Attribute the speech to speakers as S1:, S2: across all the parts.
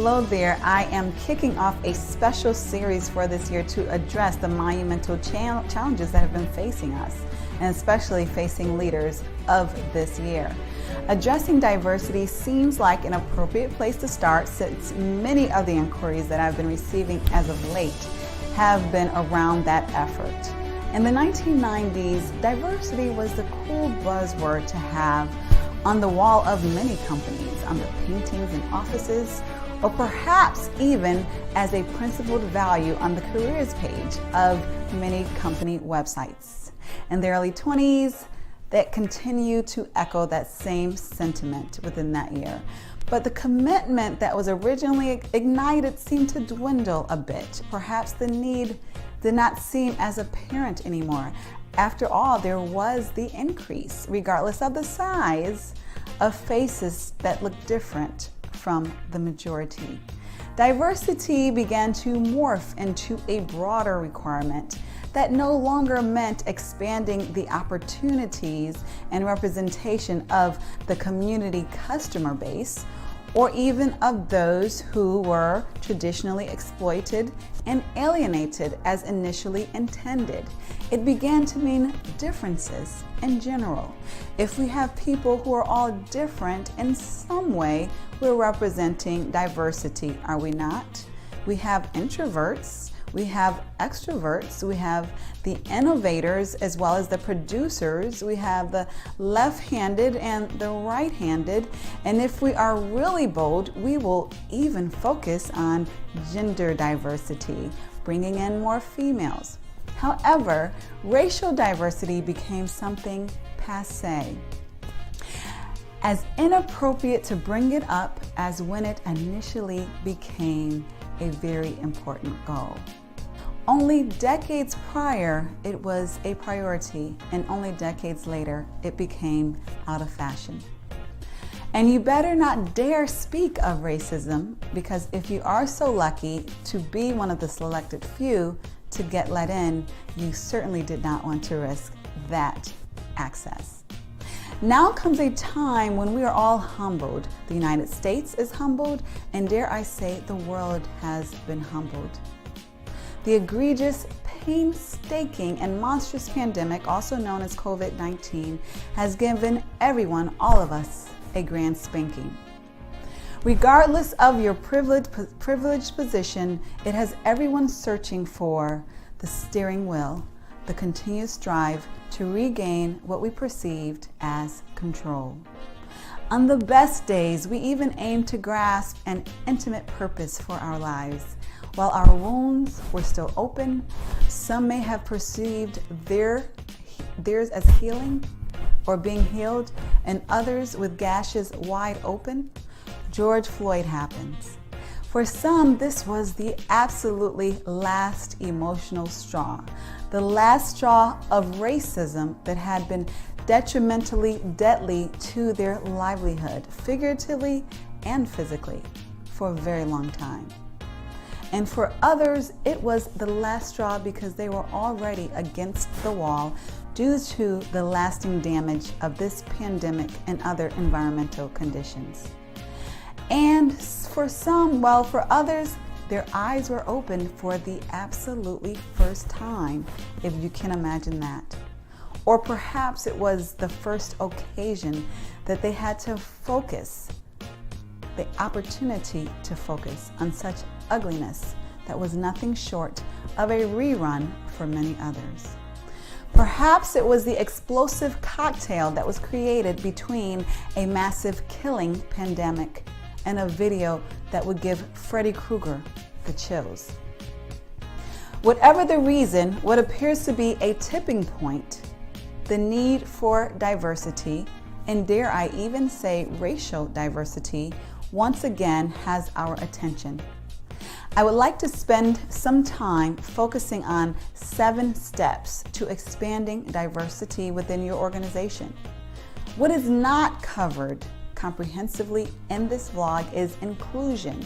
S1: Hello there. I am kicking off a special series for this year to address the monumental challenges that have been facing us, and especially facing leaders of this year. Addressing diversity seems like an appropriate place to start, since many of the inquiries that I've been receiving as of late have been around that effort. In the 1990s, diversity was the cool buzzword to have on the wall of many companies, on the paintings in offices, or perhaps even as a principled value on the careers page of many company websites. In the early 20s, that continue to echo that same sentiment within that year. But the commitment that was originally ignited seemed to dwindle a bit. Perhaps the need did not seem as apparent anymore. After all, there was the increase, regardless of the size, of faces that looked different from the majority. Diversity began to morph into a broader requirement that no longer meant expanding the opportunities and representation of the community customer base, or even of those who were traditionally exploited and alienated as initially intended. It began to mean differences in general. If we have people who are all different in some way, we're representing diversity, are we not? We have introverts, we have extroverts, we have the innovators as well as the producers, we have the left-handed and the right-handed, and if we are really bold, we will even focus on gender diversity, bringing in more females. However, racial diversity became something passé, as inappropriate to bring it up as when it initially became a very important goal. Only decades prior, it was a priority, and only decades later, it became out of fashion. And you better not dare speak of racism, because if you are so lucky to be one of the selected few to get let in, you certainly did not want to risk that access. Now comes a time when we are all humbled. The United States is humbled, and dare I say, the world has been humbled. The egregious, painstaking, and monstrous pandemic, also known as COVID-19, has given everyone, all of us, a grand spanking. Regardless of your privileged position, it has everyone searching for the steering wheel, the continuous drive to regain what we perceived as control. On the best days, we even aim to grasp an intimate purpose for our lives. While our wounds were still open, some may have perceived theirs as healing or being healed, and others with gashes wide open. George Floyd happens. For some, this was the absolutely last emotional straw, the last straw of racism that had been detrimentally deadly to their livelihood, figuratively and physically, for a very long time. And for others, it was the last straw because they were already against the wall due to the lasting damage of this pandemic and other environmental conditions. And for some, well, for others, their eyes were opened for the absolutely first time, if you can imagine that. Or perhaps it was the first occasion that they had to focus, the opportunity to focus on such ugliness that was nothing short of a rerun for many others. Perhaps it was the explosive cocktail that was created between a massive killing pandemic and a video that would give Freddy Krueger the chills. Whatever the reason, what appears to be a tipping point, the need for diversity, and dare I even say racial diversity, once again has our attention. I would like to spend some time focusing on 7 steps to expanding diversity within your organization. What is not covered comprehensively in this vlog is inclusion.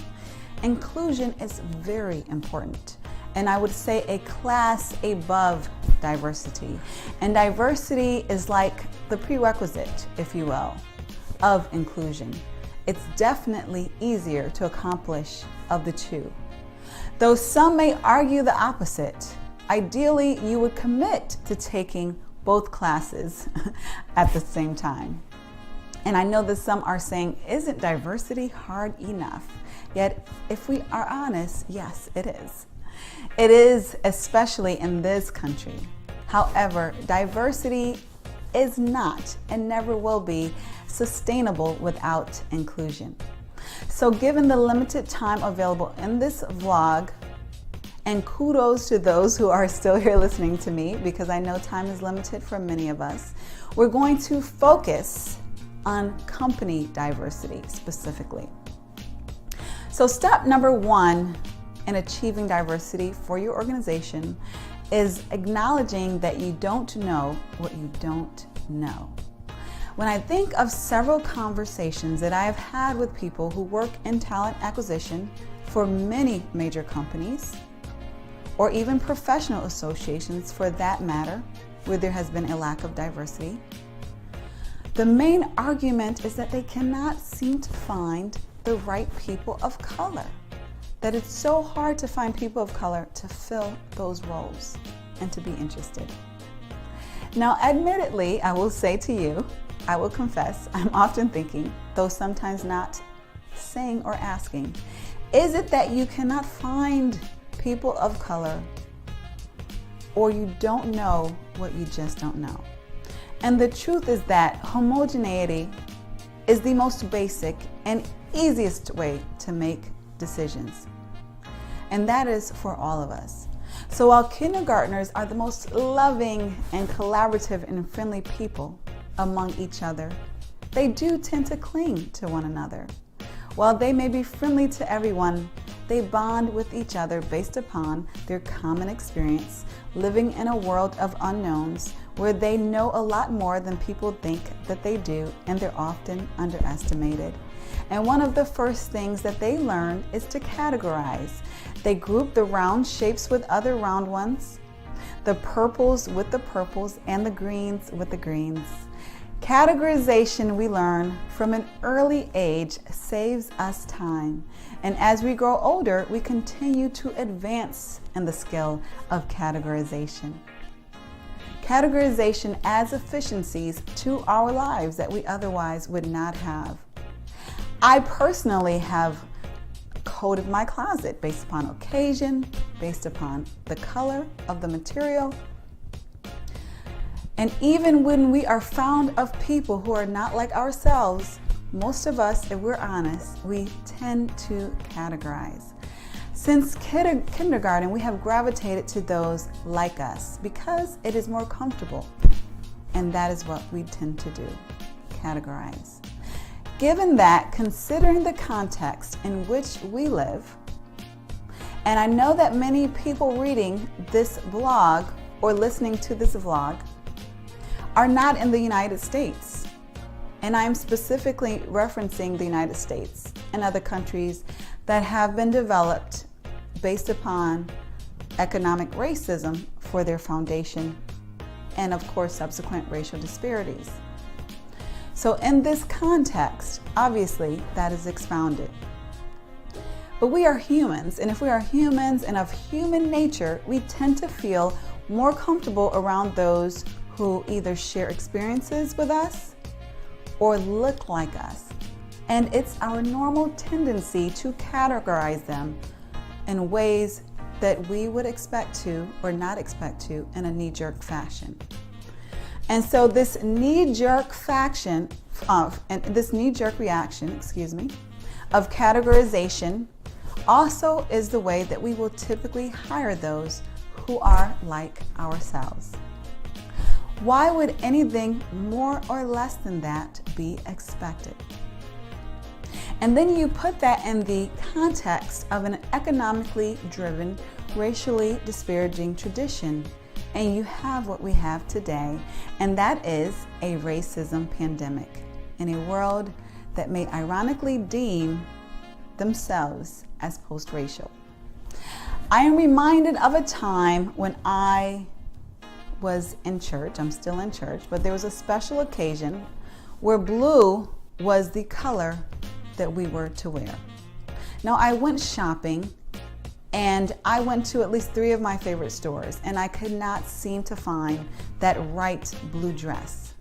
S1: Inclusion is very important, and I would say a class above diversity. And diversity is like the prerequisite, if you will, of inclusion. it's definitely easier to accomplish of the two. Though some may argue the opposite, ideally you would commit to taking both classes at the same time. And I know that some are saying, isn't diversity hard enough? Yet, if we are honest, yes, it is. It is, especially in this country. However, diversity is not and never will be sustainable without inclusion. So given the limited time available in this vlog, and kudos to those who are still here listening to me, because I know time is limited for many of us, we're going to focus on company diversity specifically. So step number one in achieving diversity for your organization is acknowledging that you don't know what you don't know. When I think of several conversations that I have had with people who work in talent acquisition for many major companies, or even professional associations for that matter, where there has been a lack of diversity, the main argument is that they cannot seem to find the right people of color. That it's so hard to find people of color to fill those roles and to be interested. Now, admittedly, I will say to you, I will confess, I'm often thinking, though sometimes not saying or asking, is it that you cannot find people of color, or you don't know what you just don't know? And the truth is that homogeneity is the most basic and easiest way to make decisions. And that is for all of us. So while kindergartners are the most loving and collaborative and friendly people among each other, they do tend to cling to one another. While they may be friendly to everyone, they bond with each other based upon their common experience living in a world of unknowns where they know a lot more than people think that they do, and they're often underestimated. And one of the first things that they learn is to categorize. They group the round shapes with other round ones, the purples with the purples, and the greens with the greens. Categorization, we learn from an early age, saves us time. And as we grow older, we continue to advance in the skill of categorization. Categorization adds efficiencies to our lives that we otherwise would not have. I personally have coded my closet based upon occasion, based upon the color of the material. And even when we are found of people who are not like ourselves, most of us, if we're honest, we tend to categorize. Since kindergarten, we have gravitated to those like us because it is more comfortable. And that is what we tend to do, categorize. Given that, considering the context in which we live, and I know that many people reading this blog or listening to this vlog are not in the United States. And I'm specifically referencing the United States and other countries that have been developed based upon economic racism for their foundation, and of course subsequent racial disparities. So in this context, obviously that is expounded. But we are humans, and if we are humans and of human nature, we tend to feel more comfortable around those who either share experiences with us or look like us. And it's our normal tendency to categorize them in ways that we would expect to or not expect to in a knee-jerk fashion. And so this knee-jerk reaction of categorization also is the way that we will typically hire those who are like ourselves. Why would anything more or less than that be expected? And then you put that in the context of an economically driven, racially disparaging tradition, and you have what we have today, and that is a racism pandemic in a world that may ironically deem themselves as post-racial. I am reminded of a time when I was in church. I'm still in church, but there was a special occasion where blue was the color that we were to wear. Now, I went shopping and I went to at least 3 of my favorite stores, and I could not seem to find that right blue dress.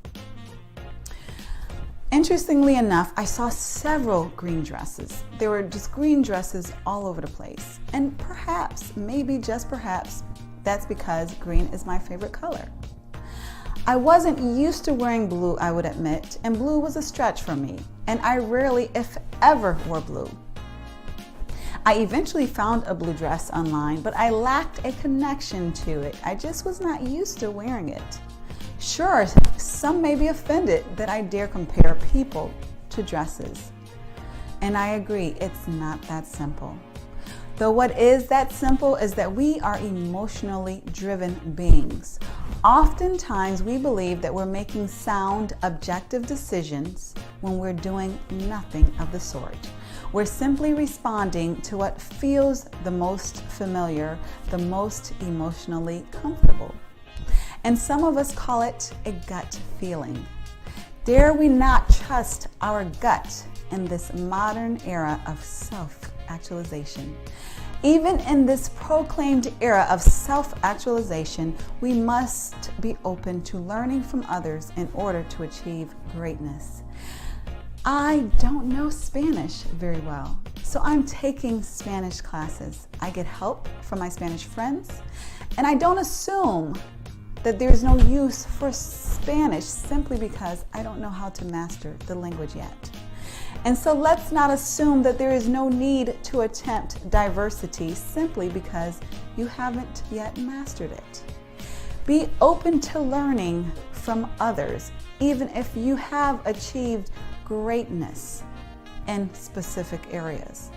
S1: Interestingly enough, I saw several green dresses. There were just green dresses all over the place. And perhaps, maybe just perhaps, that's because green is my favorite color. I wasn't used to wearing blue, I would admit, and blue was a stretch for me, and I rarely, if ever, wore blue. I eventually found a blue dress online, but I lacked a connection to it. I just was not used to wearing it. Sure, some may be offended that I dare compare people to dresses. And I agree, it's not that simple. Though what is that simple is that we are emotionally driven beings. Oftentimes we believe that we're making sound, objective decisions when we're doing nothing of the sort. We're simply responding to what feels the most familiar, the most emotionally comfortable. And some of us call it a gut feeling. Dare we not trust our gut in this modern era of self-actualization? Even in this proclaimed era of self-actualization, we must be open to learning from others in order to achieve greatness. I don't know Spanish very well, so I'm taking Spanish classes. I get help from my Spanish friends, and I don't assume that there's no use for Spanish simply because I don't know how to master the language yet. And so let's not assume that there is no need to attempt diversity simply because you haven't yet mastered it. Be open to learning from others, even if you have achieved greatness in specific areas.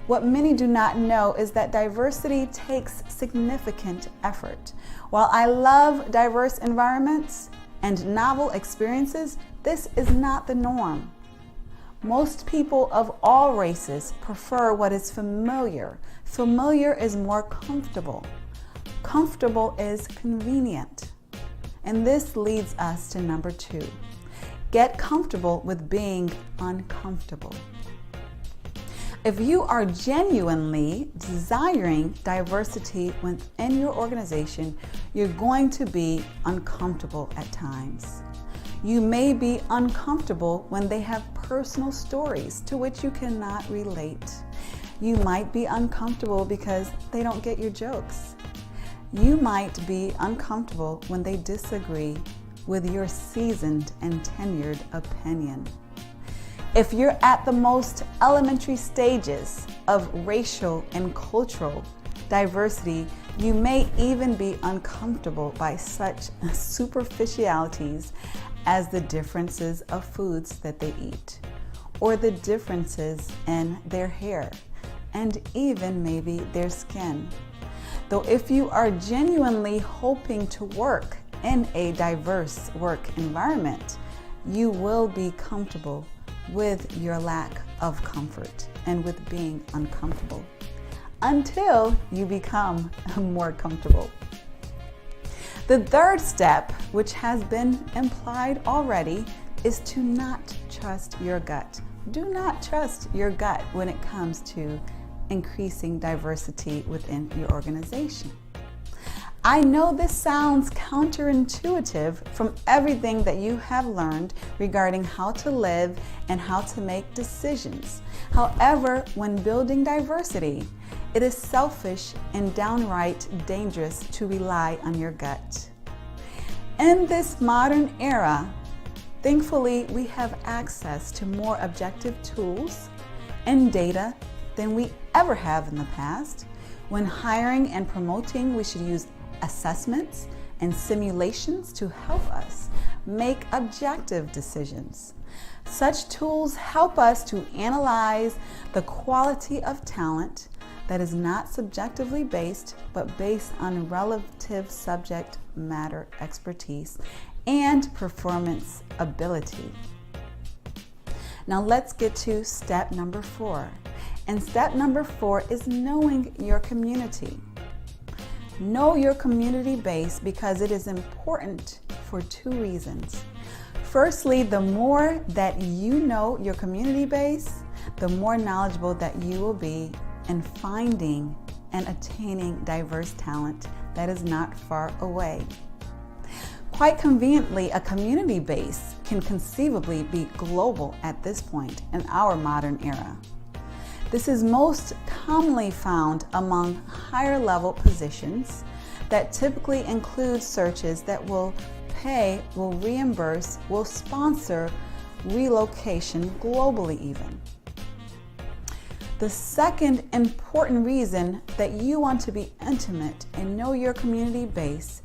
S1: What many do not know is that diversity takes significant effort. While I love diverse environments and novel experiences, this is not the norm. Most people of all races prefer what is familiar. Familiar is more comfortable. Comfortable is convenient. And this leads us to number 2. Get comfortable with being uncomfortable. If you are genuinely desiring diversity within your organization, you're going to be uncomfortable at times. You may be uncomfortable when they have personal stories to which you cannot relate. You might be uncomfortable because they don't get your jokes. You might be uncomfortable when they disagree with your seasoned and tenured opinion. If you're at the most elementary stages of racial and cultural diversity, you may even be uncomfortable by such superficialities as the differences of foods that they eat, or the differences in their hair, and even maybe their skin. Though if you are genuinely hoping to work in a diverse work environment, you will be comfortable with your lack of comfort and with being uncomfortable until you become more comfortable. The third step, which has been implied already, is to not trust your gut. Do not trust your gut when it comes to increasing diversity within your organization. I know this sounds counterintuitive from everything that you have learned regarding how to live and how to make decisions. However, when building diversity, it is selfish and downright dangerous to rely on your gut. In this modern era, thankfully, we have access to more objective tools and data than we ever have in the past. When hiring and promoting, we should use assessments and simulations to help us make objective decisions. Such tools help us to analyze the quality of talent that is not subjectively based, but based on relative subject matter expertise and performance ability. Now let's get to step number 4. And step number 4 is knowing your community. Know your community base because it is important for 2 reasons. Firstly, the more that you know your community base, the more knowledgeable that you will be in finding and attaining diverse talent that is not far away. Quite conveniently, a community base can conceivably be global at this point in our modern era. This is most commonly found among higher level positions that typically include searches that will pay, will reimburse, will sponsor relocation globally even. The second important reason that you want to be intimate and know your community base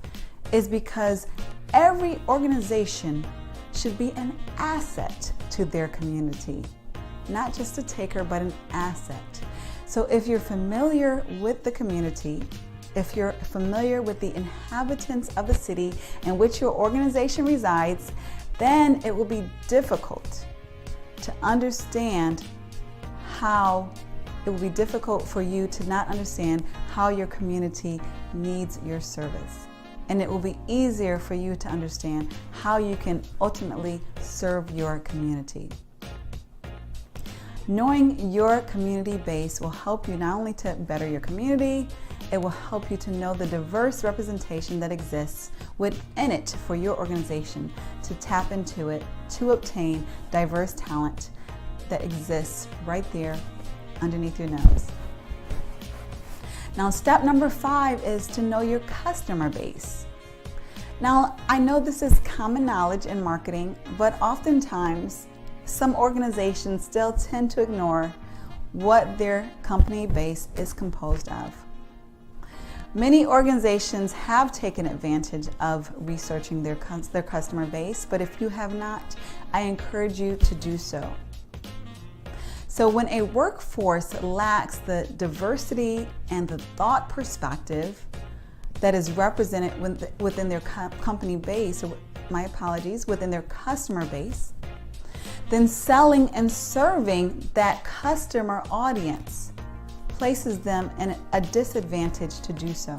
S1: is because every organization should be an asset to their community. Not just a taker, but an asset. So if you're familiar with the community, if you're familiar with the inhabitants of the city in which your organization resides, then it will be difficult to understand it will be difficult for you to not understand how your community needs your service. And it will be easier for you to understand how you can ultimately serve your community. Knowing your community base will help you not only to better your community, it will help you to know the diverse representation that exists within it for your organization, to tap into it, to obtain diverse talent that exists right there underneath your nose. Now, step number 5 is to know your customer base. Now, I know this is common knowledge in marketing, but oftentimes some organizations still tend to ignore what their company base is composed of. Many organizations have taken advantage of researching their customer base, but if you have not, I encourage you to do so. So when a workforce lacks the diversity and the thought perspective that is represented within their company base, or within their customer base, then selling and serving that customer audience places them in a disadvantage to do so.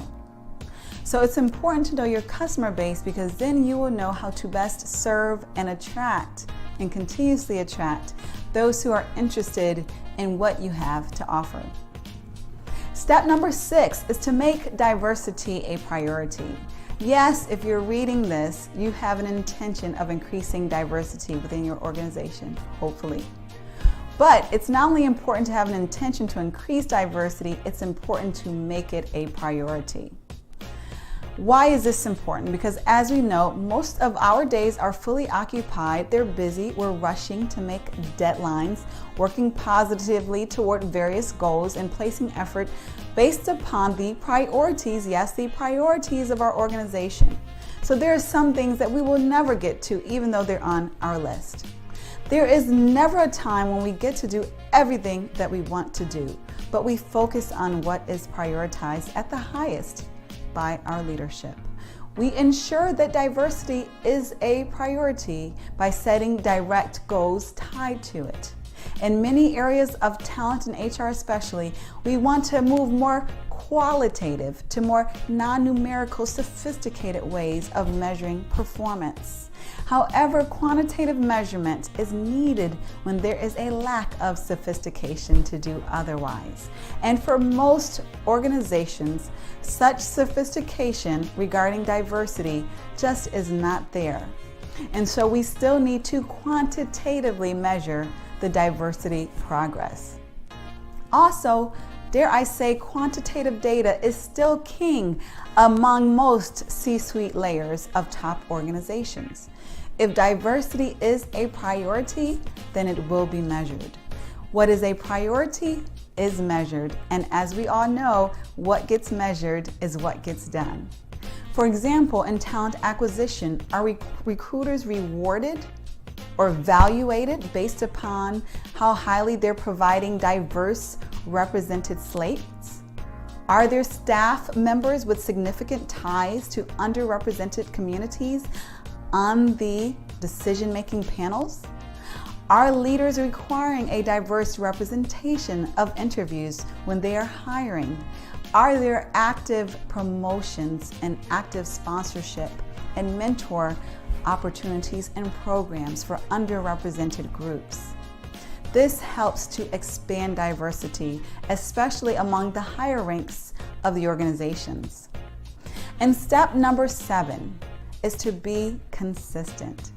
S1: So it's important to know your customer base, because then you will know how to best serve and attract and continuously attract those who are interested in what you have to offer. Step number 6 is to make diversity a priority. Yes, if you're reading this, you have an intention of increasing diversity within your organization, hopefully. But it's not only important to have an intention to increase diversity, it's important to make it a priority. Why is this important? Because as we know, most of our days are fully occupied. They're busy. We're rushing to make deadlines, working positively toward various goals, and placing effort based upon the priorities, yes, the priorities of our organization. So there are some things that we will never get to, even though they're on our list. There is never a time when we get to do everything that we want to do, but we focus on what is prioritized at the highest by our leadership. We ensure that diversity is a priority by setting direct goals tied to it. In many areas of talent and HR especially, we want to move more qualitative to more non-numerical, sophisticated ways of measuring performance. However, quantitative measurement is needed when there is a lack of sophistication to do otherwise. And for most organizations, such sophistication regarding diversity just is not there. And so we still need to quantitatively measure the diversity progress. Also, dare I say, quantitative data is still king among most C-suite layers of top organizations. If diversity is a priority, then it will be measured. What is a priority is measured, and as we all know, what gets measured is what gets done. For example, in talent acquisition, are recruiters rewarded or evaluated based upon how highly they're providing diverse represented slates? Are there staff members with significant ties to underrepresented communities on the decision-making panels? Are leaders requiring a diverse representation of interviews when they are hiring? Are there active promotions and active sponsorship and mentor opportunities and programs for underrepresented groups? This helps to expand diversity, especially among the higher ranks of the organizations. And step number 7 is to be consistent.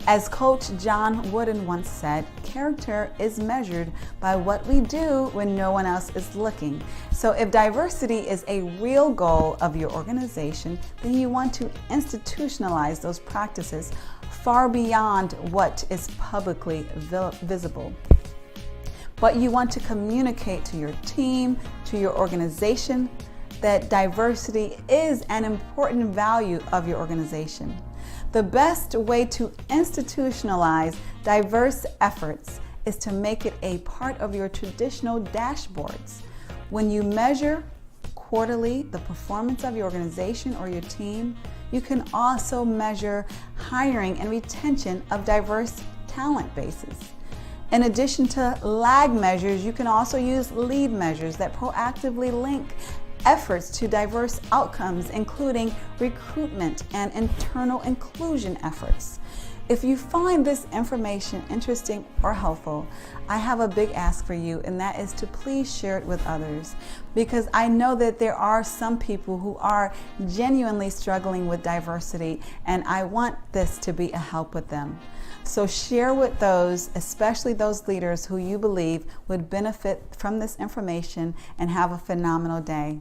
S1: As Coach John Wooden once said, character is measured by what we do when no one else is looking. So if diversity is a real goal of your organization, then you want to institutionalize those practices far beyond what is publicly visible. But you want to communicate to your team, to your organization, that diversity is an important value of your organization. The best way to institutionalize diverse efforts is to make it a part of your traditional dashboards. When you measure quarterly the performance of your organization or your team, you can also measure hiring and retention of diverse talent bases. In addition to lag measures, you can also use lead measures that proactively link efforts to diverse outcomes, including recruitment and internal inclusion efforts. If you find this information interesting or helpful, I have a big ask for you, and that is to please share it with others, because I know that there are some people who are genuinely struggling with diversity, and I want this to be a help with them. So share with those, especially those leaders who you believe would benefit from this information, and have a phenomenal day.